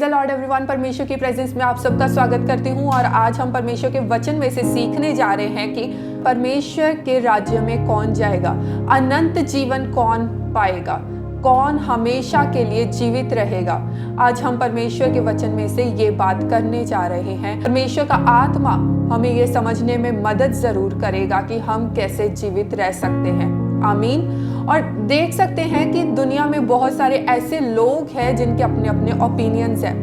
The Lord everyone. परमेश्वर की presence में आप सबका स्वागत करती हूँ और आज हम परमेश्वर के वचन में से सीखने जा रहे हैं कि परमेश्वर के राज्य में कौन जाएगा, अनंत जीवन कौन पाएगा, कौन हमेशा के लिए जीवित रहेगा। आज हम परमेश्वर के वचन में से ये बात करने जा रहे हैं। परमेश्वर का आत्मा हमें ये समझने में मदद जरूर करेगा कि हम कैसे जीवित रह सकते हैं। आमीन। और देख सकते हैं कि दुनिया में बहुत सारे ऐसे लोग हैं जिनके अपने अपने ओपिनियंस हैं।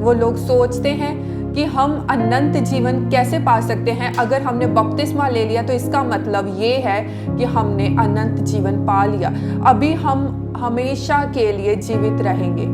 वो लोग सोचते हैं कि हम अनंत जीवन कैसे पा सकते हैं। अगर हमने बपतिस्मा ले लिया तो इसका मतलब ये है कि हमने अनंत जीवन पा लिया, अभी हम हमेशा के लिए जीवित रहेंगे।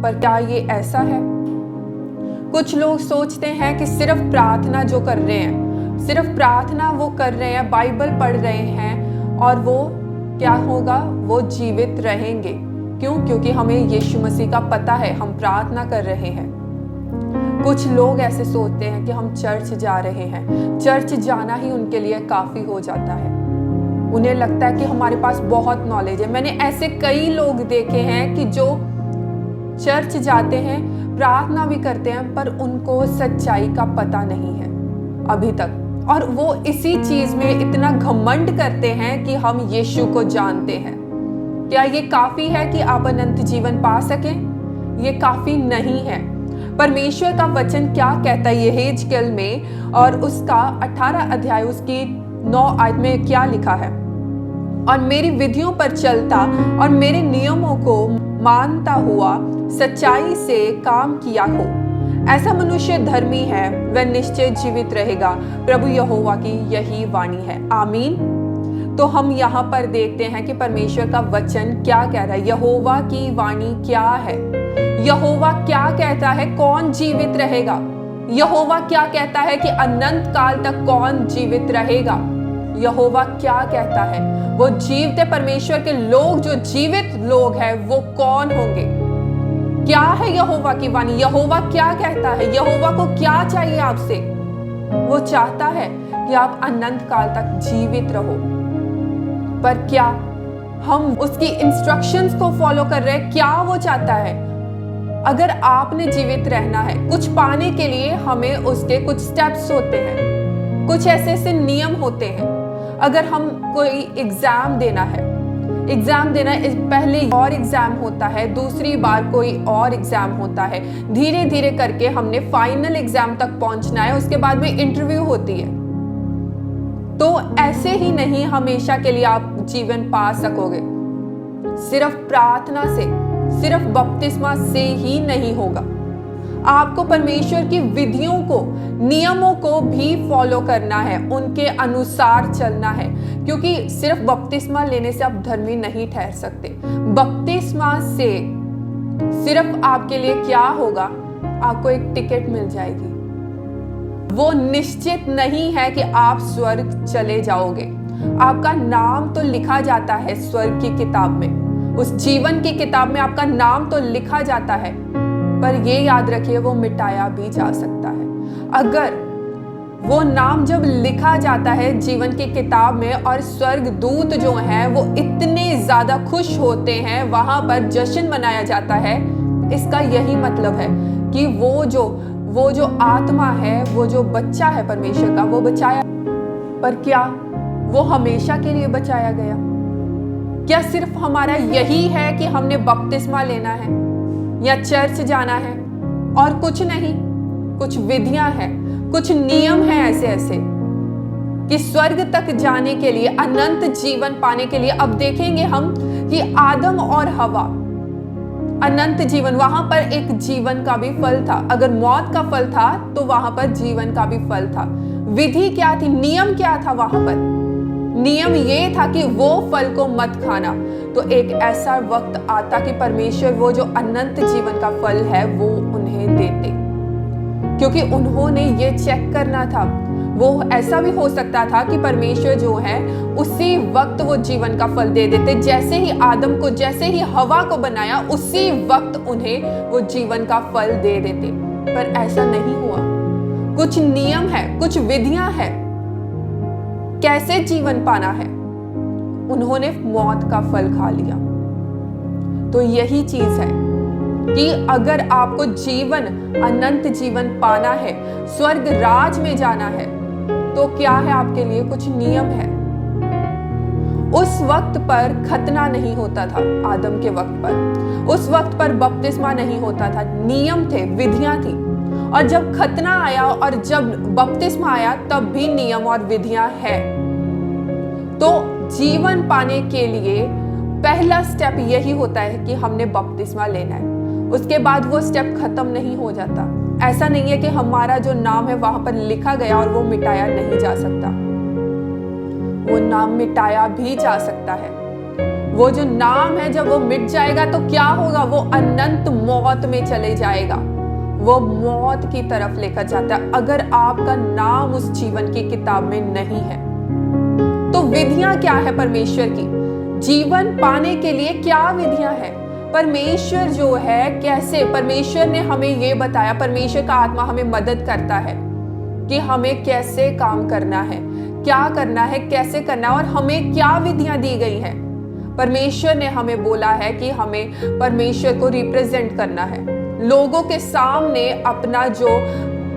पर क्या ये ऐसा है? कुछ लोग सोचते हैं कि सिर्फ प्रार्थना जो कर रहे हैं, सिर्फ प्रार्थना वो कर रहे हैं, बाइबल पढ़ रहे हैं और वो क्या होगा, वो जीवित रहेंगे। क्यों? क्योंकि हमें यीशु मसीह का पता है, हम प्रार्थना कर रहे हैं। कुछ लोग ऐसे सोचते हैं कि हम चर्च जा रहे हैं, चर्च जाना ही उनके लिए काफी हो जाता है। उन्हें लगता है कि हमारे पास बहुत नॉलेज है। मैंने ऐसे कई लोग देखे हैं कि जो चर्च जाते हैं, प्रार्थना भी करते हैं, पर उनको सच्चाई का पता नहीं है अभी तक, और वो इसी चीज में इतना घमंड करते हैं कि हम यीशु को जानते हैं। क्या ये काफी है कि आप अनंत जीवन पा सकें? ये काफी नहीं है। परमेश्वर का वचन क्या कहता है यहेजकेल में, और उसका 18 अध्याय उसकी 9 आयत में क्या लिखा है? और मेरी विधियों पर चलता और मेरे नियमों को मानता हुआ सच्चाई से काम किया हो, ऐसा मनुष्य धर्मी है, वह निश्चय जीवित रहेगा। प्रभु यहोवा की यही वाणी है। आमीन। तो हम यहाँ पर देखते हैं कि परमेश्वर का वचन क्या कह रहा है, यहोवा की वाणी क्या है, यहोवा क्या कहता है, कौन जीवित रहेगा। यहोवा क्या कहता है कि अनंत काल तक कौन जीवित रहेगा। यहोवा क्या कहता है, वो जीवित परमेश्वर के लोग, जो जीवित लोग हैं वो कौन होंगे। क्या है यहोवा की वाणी? यहोवा क्या कहता है? यहोवा को क्या चाहिए आपसे? वो चाहता है कि आप अनंत काल तक जीवित रहो। पर क्या हम उसकी इंस्ट्रक्शंस को फॉलो कर रहे हैं? क्या वो चाहता है? अगर आपने जीवित रहना है, कुछ पाने के लिए हमें उसके कुछ स्टेप्स होते हैं, कुछ ऐसे नियम होते हैं। अगर हम कोई एग्जाम देना है, पहले और एग्जाम होता है, दूसरी बार कोई और एग्जाम होता है, धीरे धीरे करके हमने फाइनल एग्जाम तक पहुंचना है, उसके बाद में इंटरव्यू होती है। तो ऐसे ही नहीं हमेशा के लिए आप जीवन पा सकोगे। सिर्फ प्रार्थना से, सिर्फ बपतिस्मा से ही नहीं होगा। आपको परमेश्वर की विधियों को, नियमों को भी फॉलो करना है, उनके अनुसार चलना है। क्योंकि सिर्फ बपतिस्मा लेने से आप धर्मी नहीं ठहर सकते। बपतिस्मा से सिर्फ आपके लिए क्या होगा, आपको एक टिकट मिल जाएगी। वो निश्चित नहीं है कि आप स्वर्ग चले जाओगे। आपका नाम तो लिखा जाता है स्वर्ग की किताब में, उस जीवन की किताब में आपका नाम तो लिखा जाता है, पर ये याद रखिए वो मिटाया भी जा सकता है। अगर वो नाम जब लिखा जाता है जीवन की किताब में, और स्वर्ग दूत जो हैं वो इतने ज्यादा खुश होते हैं, वहां पर जश्न मनाया जाता है, इसका यही मतलब है कि वो जो आत्मा है, वो जो बच्चा है परमेश्वर का, वो बचाया। पर क्या वो हमेशा के लिए बचाया गया? क्या सिर्फ हमारा यही है कि हमने बपतिस्मा लेना है या चर्च जाना है और कुछ नहीं? कुछ विधियां हैं, कुछ नियम हैं ऐसे कि स्वर्ग तक जाने के लिए, अनंत जीवन पाने के लिए। अब देखेंगे हम कि आदम और हवा, अनंत जीवन, वहां पर एक जीवन का भी फल था। अगर मौत का फल था तो वहां पर जीवन का भी फल था। विधि क्या थी, नियम क्या था वहां पर? नियम ये था कि वो फल को मत खाना। तो एक ऐसा वक्त आता कि परमेश्वर वो जो अनंत जीवन का फल है वो उन्हें देते, क्योंकि उन्होंने ये चेक करना था। वो ऐसा भी हो सकता था कि परमेश्वर जो है उसी वक्त वो जीवन का फल दे देते। जैसे ही आदम को, जैसे ही हवा को बनाया, उसी वक्त उन्हें वो जीवन का फल दे देते। पर ऐसा नहीं हुआ। कुछ नियम है, कुछ विधियां हैं कैसे जीवन पाना है। उन्होंने मौत का फल खा लिया। तो यही चीज है कि अगर आपको जीवन, अनंत जीवन पाना है, स्वर्ग राज में जाना है, तो क्या है आपके लिए कुछ नियम है। उस वक्त पर खतना नहीं होता था, आदम के वक्त पर, उस वक्त पर बपतिस्मा नहीं होता था, नियम थे, विधियां थी। और जब खतना आया और जब बपतिस्मा आया, तब भी नियम और विधियां हैं। तो जीवन पाने के लिए पहला स्टेप यही होता है कि हमने बपतिस्मा लेना है। उसके बाद वो स्टेप खत्म नहीं हो जाता। ऐसा नहीं है कि हमारा जो नाम है वहां पर लिखा गया और वो मिटाया नहीं जा सकता। वो नाम मिटाया भी जा सकता है। वो जो नाम है, जब वो मिट जाएगा तो क्या होगा, वो अनंत मौत में चले जाएगा, वो मौत की तरफ लेकर जाता है, अगर आपका नाम उस जीवन की किताब में नहीं है। तो विधियां क्या है परमेश्वर की, जीवन पाने के लिए क्या विधियां हैं। परमेश्वर जो है, कैसे परमेश्वर ने हमें ये बताया, परमेश्वर का आत्मा हमें मदद करता है कि हमें कैसे काम करना है, क्या करना है, कैसे करना है, और हमें क्या विधियां दी गई हैं। परमेश्वर ने हमें बोला है कि हमें परमेश्वर को रिप्रेजेंट करना है, लोगों के सामने अपना जो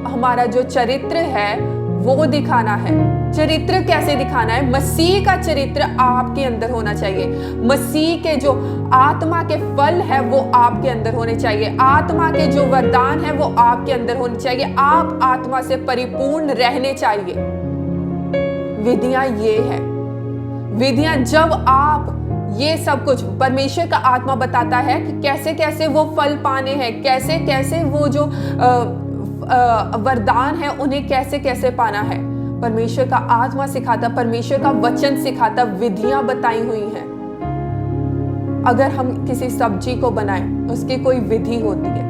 हमारा जो चरित्र है वो दिखाना है। चरित्र कैसे दिखाना है, मसीह का चरित्र आपके अंदर होना चाहिए, मसीह के जो आत्मा के फल है वो आपके अंदर होने चाहिए, आत्मा के जो वरदान है वो आपके अंदर होने चाहिए, आप आत्मा से परिपूर्ण रहने चाहिए। विधियां ये है, विधियां जब आप ये सब कुछ परमेश्वर का आत्मा बताता है कि कैसे कैसे वो फल पाने हैं, कैसे कैसे वो जो वरदान है उन्हें कैसे कैसे पाना है, परमेश्वर का आत्मा सिखाता, परमेश्वर का वचन सिखाता, विधियां बताई हुई हैं। अगर हम किसी सब्जी को बनाएं, उसकी कोई विधि होती है,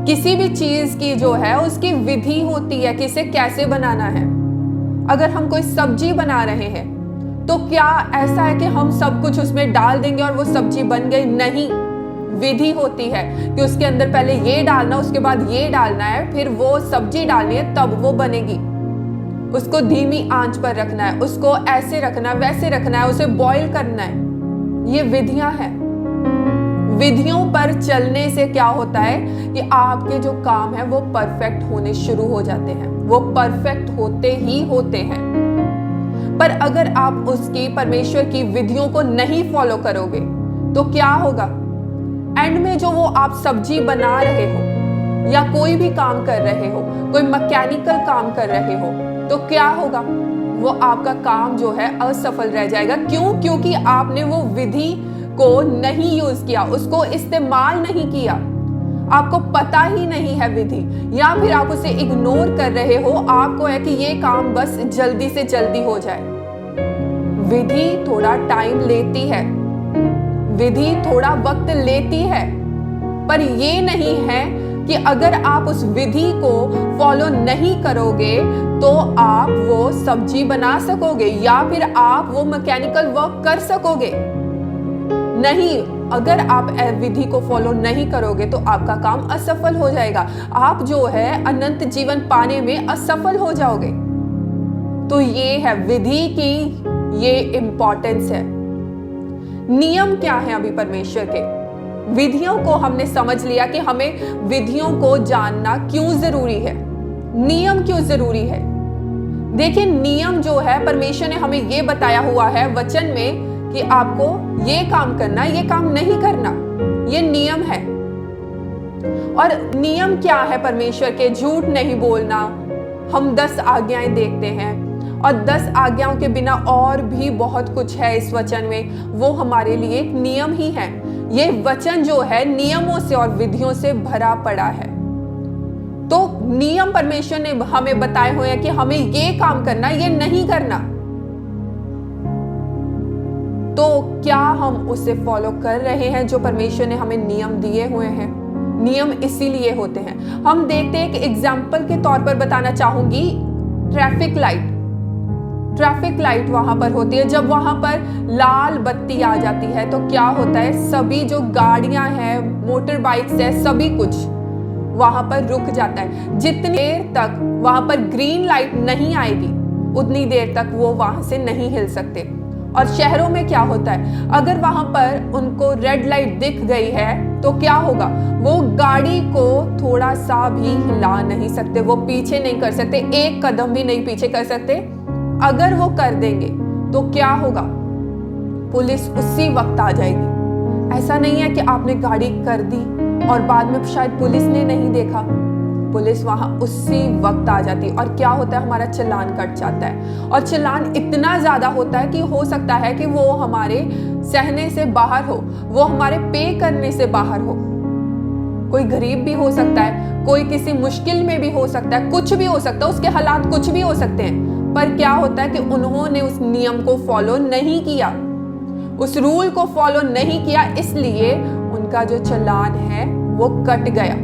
किसी भी चीज की जो है उसकी विधि होती है कि इसे कैसे बनाना है। अगर हम कोई सब्जी बना रहे हैं तो क्या ऐसा है कि हम सब कुछ उसमें डाल देंगे और वो सब्जी बन गई? नहीं, विधि होती है कि उसके अंदर पहले ये डालना, उसके बाद ये डालना है, फिर वो सब्जी डालनी है, तब वो बनेगी। उसको धीमी आंच पर रखना है, उसको ऐसे रखना है, वैसे रखना है, उसे बॉईल करना है। ये विधियां हैं। विधियों पर चलने से क्या होता है कि आपके जो काम है वो परफेक्ट होने शुरू हो जाते हैं, वो परफेक्ट होते ही होते हैं। पर अगर आप उसकी, परमेश्वर की विधियों को नहीं फॉलो करोगे तो क्या होगा? एंड में जो वो आप सब्जी बना रहे हो या कोई भी काम कर रहे हो, कोई मैकेनिकल काम कर रहे हो, तो क्या होगा? वो आपका काम जो है असफल रह जाएगा। क्यों? क्योंकि आपने वो विधि को नहीं यूज किया, उसको इस्तेमाल नहीं किया, आपको पता ही नहीं है विधि, या फिर आप उसे इग्नोर कर रहे हो। आपको है कि ये काम बस जल्दी से जल्दी हो जाए। विधि थोड़ा टाइम लेती है, विधि थोड़ा वक्त लेती है, पर ये नहीं है कि अगर आप उस विधि को फॉलो नहीं करोगे तो आप वो सब्जी बना सकोगे या फिर आप वो मैकेनिकल वर्क कर सकोगे। नहीं, अगर आप विधि को फॉलो नहीं करोगे तो आपका काम असफल हो जाएगा, आप जो है अनंत जीवन पाने में असफल हो जाओगे। तो ये है विधि की, ये इंपॉर्टेंस है। नियम क्या है अभी परमेश्वर के? विधियों को हमने समझ लिया कि हमें विधियों को जानना क्यों जरूरी है, नियम क्यों जरूरी है। देखिए, नियम जो है परमेश्वर ने हमें ये बताया हुआ है वचन में कि आपको ये काम करना, ये काम नहीं करना, ये नियम है। और नियम क्या है परमेश्वर के? झूठ नहीं बोलना। हम 10 आज्ञाएं देखते हैं और 10 आज्ञाओं के बिना और भी बहुत कुछ है इस वचन में, वो हमारे लिए एक नियम ही है। ये वचन जो है नियमों से और विधियों से भरा पड़ा है। तो नियम परमेश्वर ने हमें बताए हुए हैं कि हमें ये काम करना, ये नहीं करना। तो क्या हम उसे फॉलो कर रहे हैं जो परमेश्वर ने हमें नियम दिए हुए हैं? नियम इसीलिए होते हैं। हम देखते हैं, एक एग्जाम्पल के तौर पर बताना चाहूंगी, ट्रैफिक लाइट। ट्रैफिक लाइट वहां पर होती है, जब वहां पर लाल बत्ती आ जाती है तो क्या होता है, सभी जो गाड़ियां हैं, मोटर बाइक्स है, सभी कुछ वहां पर रुक जाता है। जितनी देर तक वहां पर ग्रीन लाइट नहीं आएगी उतनी देर तक वो वहां से नहीं हिल सकते। और शहरों में क्या होता है, अगर वहां पर उनको रेड लाइट दिख गई है तो क्या होगा, वो गाड़ी को थोड़ा सा भी हिला नहीं सकते, वो पीछे नहीं कर सकते, एक कदम भी नहीं पीछे कर सकते। अगर वो कर देंगे तो क्या होगा, पुलिस उसी वक्त आ जाएगी। ऐसा नहीं है कि आपने गाड़ी कर दी और बाद में शायद पुलिस ने नहीं देखा, पुलिस वहां उसी वक्त आ जाती है। और क्या होता है, हमारा चालान कट जाता है। और चालान इतना ज्यादा होता है कि हो सकता है कि वो हमारे सहने से बाहर हो, वो हमारे पे करने से बाहर हो। कोई गरीब भी हो सकता है, कोई किसी मुश्किल में भी हो सकता है, कुछ भी हो सकता है, उसके हालात कुछ भी हो सकते हैं। पर क्या होता है कि उन्होंने उस नियम को फॉलो नहीं किया, उस रूल को फॉलो नहीं किया, इसलिए उनका जो चालान है वो कट गया।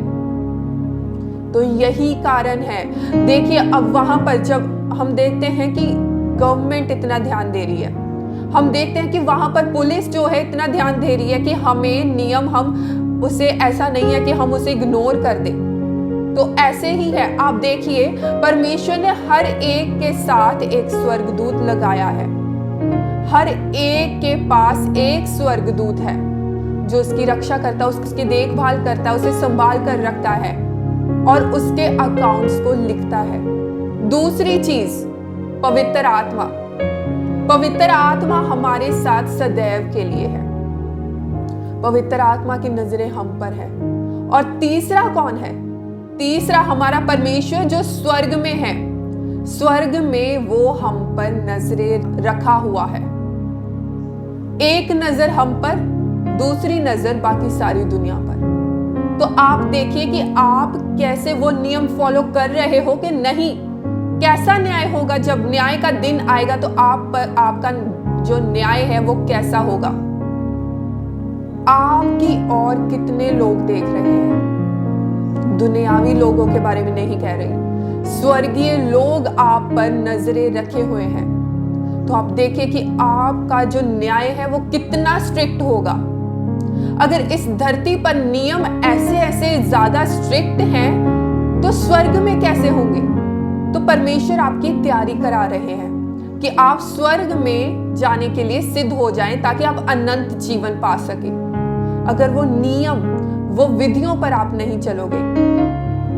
तो यही कारण है। देखिए, अब वहां पर जब हम देखते हैं कि गवर्नमेंट इतना ध्यान दे रही है, हम देखते हैं कि वहां पर पुलिस जो है इतना ध्यान दे रही है कि हमें नियम, हम उसे, ऐसा नहीं है कि हम उसे इग्नोर कर दें। तो ऐसे ही है, आप देखिए परमेश्वर ने हर एक के साथ एक स्वर्गदूत लगाया है। हर एक के पास एक स्वर्गदूत है जो उसकी रक्षा करता है, उसकी देखभाल करता है, उसे संभाल कर रखता है और उसके अकाउंट्स को लिखता है। दूसरी चीज, पवित्र आत्मा। पवित्र आत्मा हमारे साथ सदैव के लिए है। पवित्र आत्मा की नजरें हम पर है। और तीसरा कौन है? तीसरा हमारा परमेश्वर जो स्वर्ग में है। स्वर्ग में वो हम पर नजरें रखा हुआ है। एक नजर हम पर, दूसरी नजर बाकी सारी दुनिया पर। तो आप देखिए कि आप कैसे वो नियम फॉलो कर रहे हो कि नहीं। कैसा न्याय होगा जब न्याय का दिन आएगा, तो आप पर आपका जो न्याय है वो कैसा होगा। आपकी और कितने लोग देख रहे हैं, दुनियावी लोगों के बारे में नहीं कह रहे, स्वर्गीय लोग आप पर नजरें रखे हुए हैं। तो आप देखिए कि आपका जो न्याय है वो कितना स्ट्रिक्ट होगा। अगर इस धरती पर नियम ऐसे ऐसे ज्यादा स्ट्रिक्ट हैं, तो स्वर्ग में कैसे होंगे। तो परमेश्वर आपकी तैयारी करा रहे हैं कि आप स्वर्ग में जाने के लिए सिद्ध हो जाएं, ताकि आप अनंत जीवन पा सके। अगर वो नियम, वो विधियों पर आप नहीं चलोगे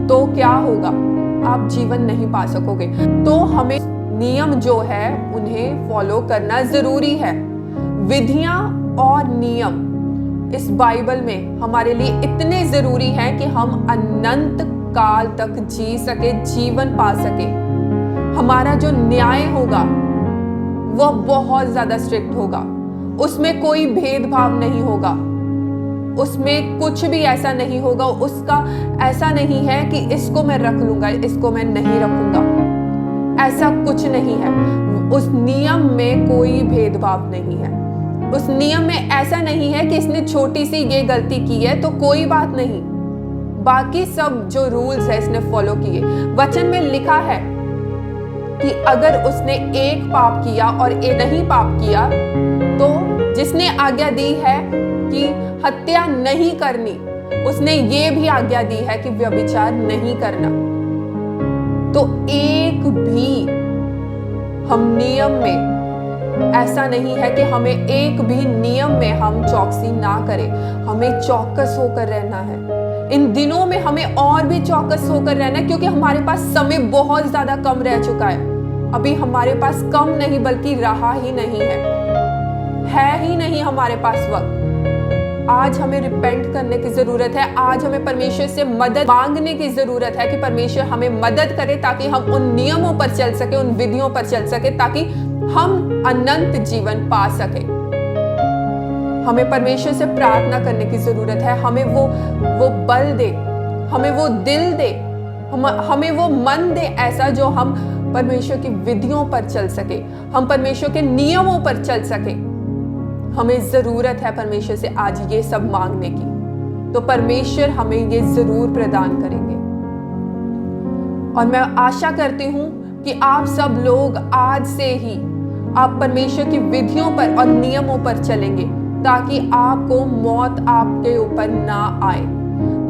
तो क्या होगा, आप जीवन नहीं पा सकोगे। तो हमें नियम जो है उन्हें फॉलो करना जरूरी है। विधियां और नियम इस बाइबल में हमारे लिए इतने जरूरी हैं कि हम अनंत काल तक जी सके, जीवन पा सके। हमारा जो न्याय होगा वो बहुत ज्यादा स्ट्रिक्ट होगा, उसमें कोई भेदभाव नहीं होगा, उसमें कुछ भी ऐसा नहीं होगा। उसका ऐसा नहीं है कि इसको मैं रख लूंगा, इसको मैं नहीं रखूंगा, ऐसा कुछ नहीं है। उस नियम में कोई भेदभाव नहीं है। उस नियम में ऐसा नहीं है कि इसने छोटी सी ये गलती की है तो कोई बात नहीं, बाकी सब जो रूल्स है इसने फॉलो किए। वचन में लिखा है कि अगर उसने एक पाप किया और एक नहीं पाप किया, तो जिसने आज्ञा दी है कि हत्या नहीं करनी, उसने ये भी आज्ञा दी है कि व्यभिचार नहीं करना। तो एक भी हम नियम में, ऐसा नहीं है कि हमें एक भी नियम में हम चौकसी ना करें। हमें चौकस होकर रहना है। इन दिनों में हमें और भी चौकस होकर रहना है, क्योंकि हमारे पास समय बहुत ज्यादा कम रह चुका है। अभी हमारे पास कम नहीं बल्कि रहा ही नहीं है ही नहीं हमारे पास वक्त। आज हमें रिपेंट करने की जरूरत है। आज हमें परमेश्वर से मदद मांगने की जरूरत है कि परमेश्वर हमें मदद करे, ताकि हम उन नियमों पर चल सके, उन विधियों पर चल सके, ताकि हम अनंत जीवन पा सके। हमें परमेश्वर से प्रार्थना करने की जरूरत है। हमें वो बल दे, हमें वो दिल दे, हमें वो मन दे ऐसा जो हम परमेश्वर की विधियों पर चल सके, हम परमेश्वर के नियमों पर चल सके। हमें जरूरत है परमेश्वर से आज ये सब मांगने की, तो परमेश्वर हमें ये जरूर प्रदान करेंगे। और मैं आशा करती हूं कि आप सब लोग आज से ही आप परमेश्वर की विधियों पर और नियमों पर चलेंगे, ताकि आपको मौत आपके ऊपर ना आए।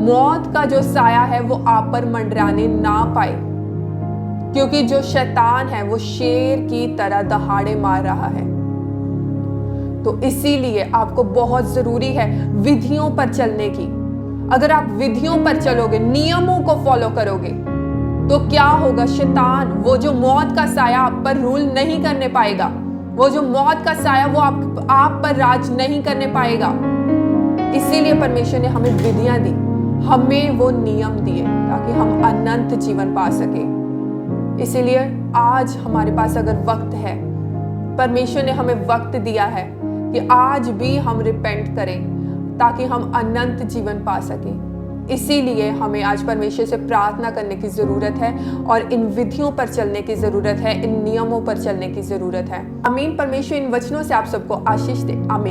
मौत का जो साया है वो आप पर मंडराने ना पाए, क्योंकि जो शैतान है वो शेर की तरह दहाड़े मार रहा है। तो इसीलिए आपको बहुत जरूरी है विधियों पर चलने की। अगर आप विधियों पर चलोगे, नियमों को फॉलो करोगे, तो क्या होगा? शैतान, वो जो मौत का साया आप पर रूल नहीं करने पाएगा, वो जो मौत का साया वो आप पर राज नहीं करने पाएगा। इसीलिए परमेश्वर ने हमें विधियां दी, हमें वो नियम दिए ताकि हम अनंत जीवन पा सके। इसीलिए आज हमारे पास अगर वक्त है, परमेश्वर ने हमें वक्त दिया है कि आज भी हम रिपेंट करें ताकि हम अनंत जीवन पा सके। इसीलिए हमें आज परमेश्वर से प्रार्थना करने की जरूरत है और इन विधियों पर चलने की जरूरत है, इन नियमों पर चलने की जरूरत है। आमीन। परमेश्वर इन वचनों से आप सबको आशीष दे। आमीन।